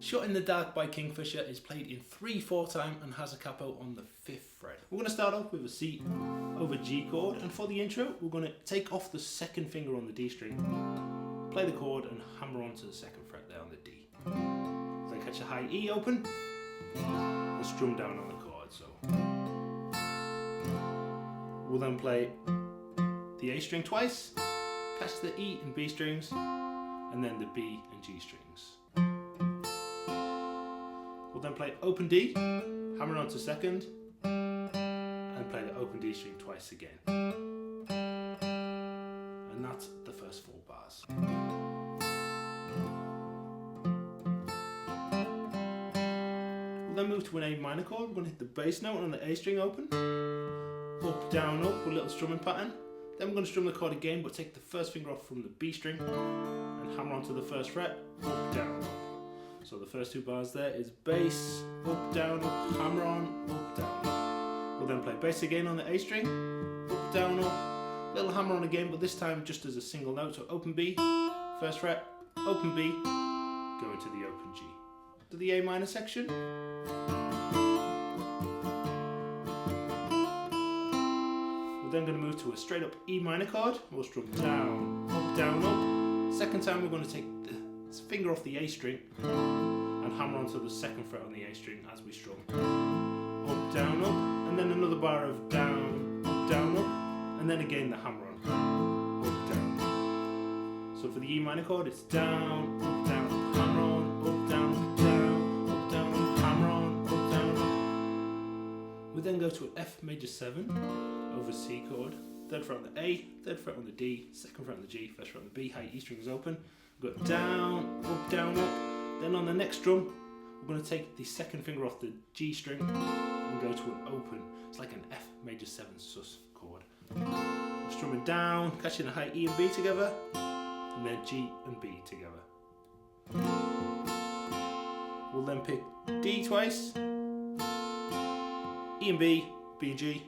Shut in the Dark by Kingfishr is played in 3/4 time and has a capo on the 5th fret. We're going to start off with a C over G chord, and for the intro we're going to take off the second finger on the D string, play the chord and hammer onto the 2nd fret there on the D. Then catch a high E open and strum down on the chord. So we'll then play the A string twice, catch the E and B strings, and then the B and G strings. We'll then play open D, hammer onto 2nd, and play the open D string twice again. And that's the first 4 bars. We'll then move to an A minor chord. We're going to hit the bass note on the A string open, up, down, up with a little strumming pattern. Then we're going to strum the chord again, but take the first finger off from the B string and hammer onto the 1st fret, up, down, up. So the first 2 bars there is bass, up, down, up, hammer on, up, down, up. We'll then play bass again on the A string, up, down, up, little hammer on again, but this time just as a single note. So open B, 1st fret, open B, go into the open G. To the A minor section. We're then going to move to a straight up E minor chord. We'll strum down, up, down, up. 2nd time we're going to take the finger off the A string and hammer onto the 2nd fret on the A string as we strum. Up, down, up, and then another bar of down, up, and then again the hammer on. Up, down. So for the E minor chord it's down, up, hammer on, up, down, hammer on, up, down. We then go to an F major 7 over C chord, 3rd fret on the A, 3rd fret on the D, 2nd fret on the G, 1st fret on the B, high E string is open. We've got down, up. Then on the next strum, we're going to take the 2nd finger off the G string and go to an open. It's like an F major 7 sus chord. We're strumming down, catching a high E and B together, and then G and B together. We'll then pick D twice, E and B, B and G,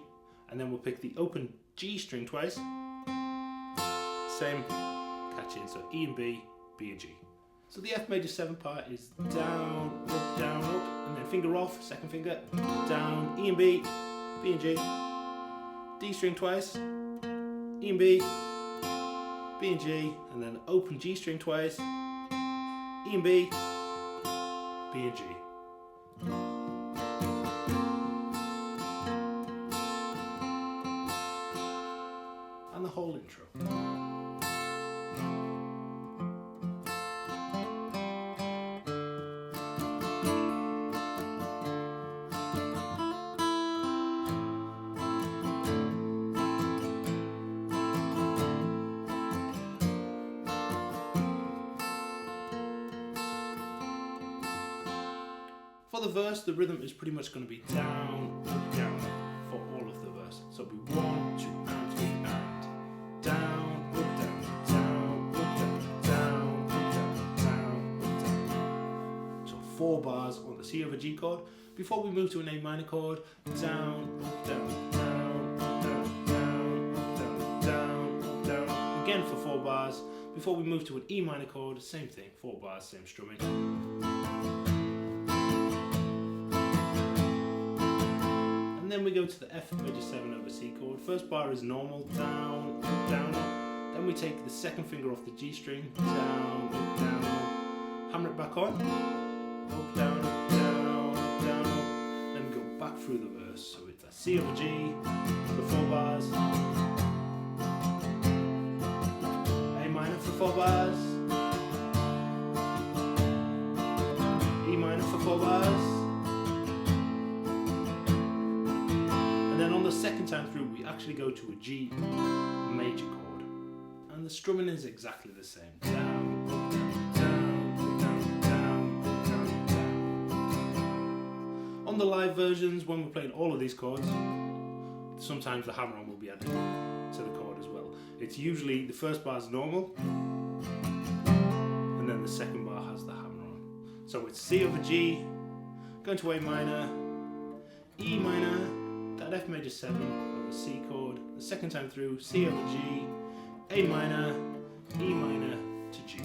and then we'll pick the open G string twice. Same, catch in, so E and B, B and G. So the F major 7 part is down, up, and then finger off, 2nd finger, down, E and B, B and G, D string twice, E and B, B and G, and then open G string twice, E and B, B and G. And the whole intro. For the verse, the rhythm is pretty much going to be down, up, for all of the verse. So it'll be 1, 2, and 3, and down, up, down, down, up. So 4 bars on the C over G chord. Before we move to an A minor chord, down, up, down. Again for 4 bars. Before we move to an E minor chord, same thing, 4 bars, same strumming. Then we go to the F major 7 over C chord. First bar is normal, down, up. Then we take the 2nd finger off the G string, down, up, hammer it back on, up, down, up. Then we go back through the verse. So it's a C over G for 4 bars, A minor for 4 bars, E minor for 4 bars. Then on the 2nd time through, we actually go to a G major chord, and the strumming is exactly the same. Down, down. On the live versions, when we're playing all of these chords, sometimes the hammer on will be added to the chord as well. It's usually the first bar is normal, and then the 2nd bar has the hammer on. So it's C over G, going to A minor, E minor, that F major 7 over C chord, the 2nd time through, C over G, A minor, E minor to G.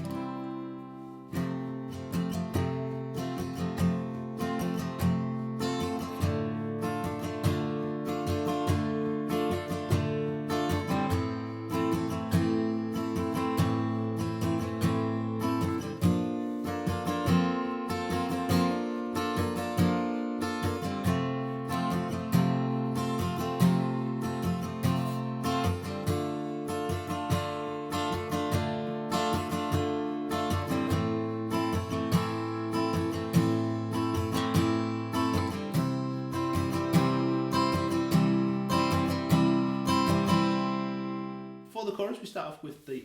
the chorus, we start off with the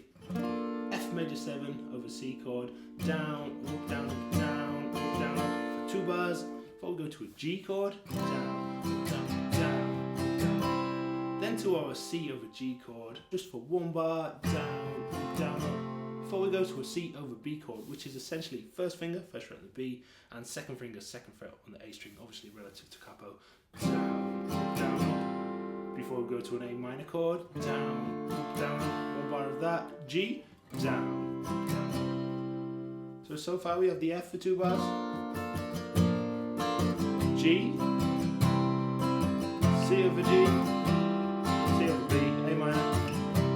F major 7 over C chord, down, up, down, up, down, up, down, up, for 2 bars. Before we go to a G chord, down, up, down, up, down, up, down. Then to our C over G chord, just for 1 bar, down, up, down, up. Before we go to a C over B chord, which is essentially first finger, first fret on the B, and second finger, second fret on the A string, obviously relative to capo, down, up, down, up. Before we go to an A minor chord, down, up, down, up, 1 bar of that, G, down, up, down. So far we have the F for 2 bars, G, C over G, C over B, A minor,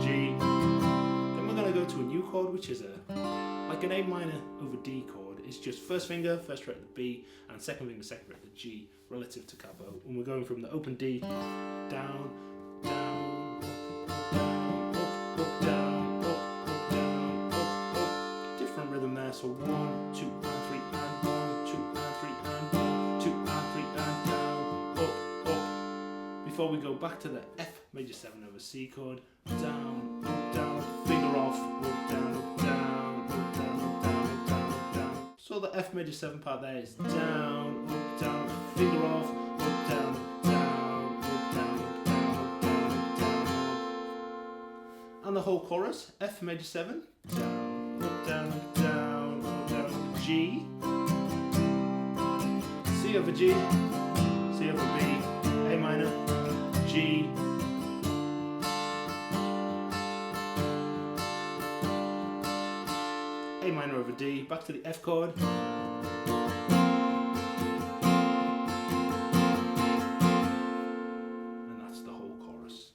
G. Then we're going to go to a new chord, which is like an A minor over D chord. It's just first finger, first fret of the B, and second finger, second fret of the G, relative to capo. And we're going from the open D, down, down, down, up, down, up, down, up. Different rhythm there. So 1, 2, and 3, and 1, 2, and 3, and 1, 2, and 3, and down, up, up. Before we go back to the F major 7 over C chord, down, finger off, up, down, up, down, up, down, up, down, up, down, up, down. So the F major 7 part there is down, finger off, up, down, up, down, up, down, up, down, up, down, up, down, up. And the whole chorus, F major 7, down, up, down, up, down, up, down, up, G, C over G, C over B, A minor, G, A minor over D, back to the F chord, and that's the whole chorus.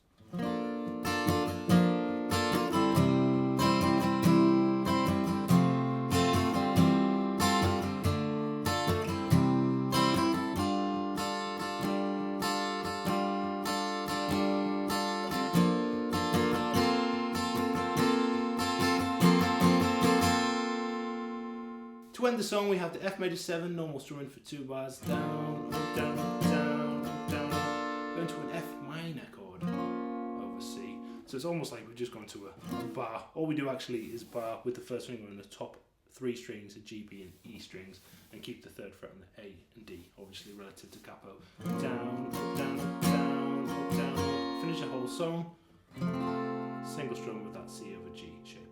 To end the song, we have the F major 7, normal strumming for 2 bars, down, up, down, up, down, up, down, up, going to an F minor chord over C. So it's almost like we've just gone to a bar. All we do actually is bar with the first finger on the top 3 strings, the G, B, and E strings, and keep the 3rd fret on the A and D, obviously relative to capo. Down, up, down, up, down, up, down, up. Finish the whole song, single strum with that C over G shape.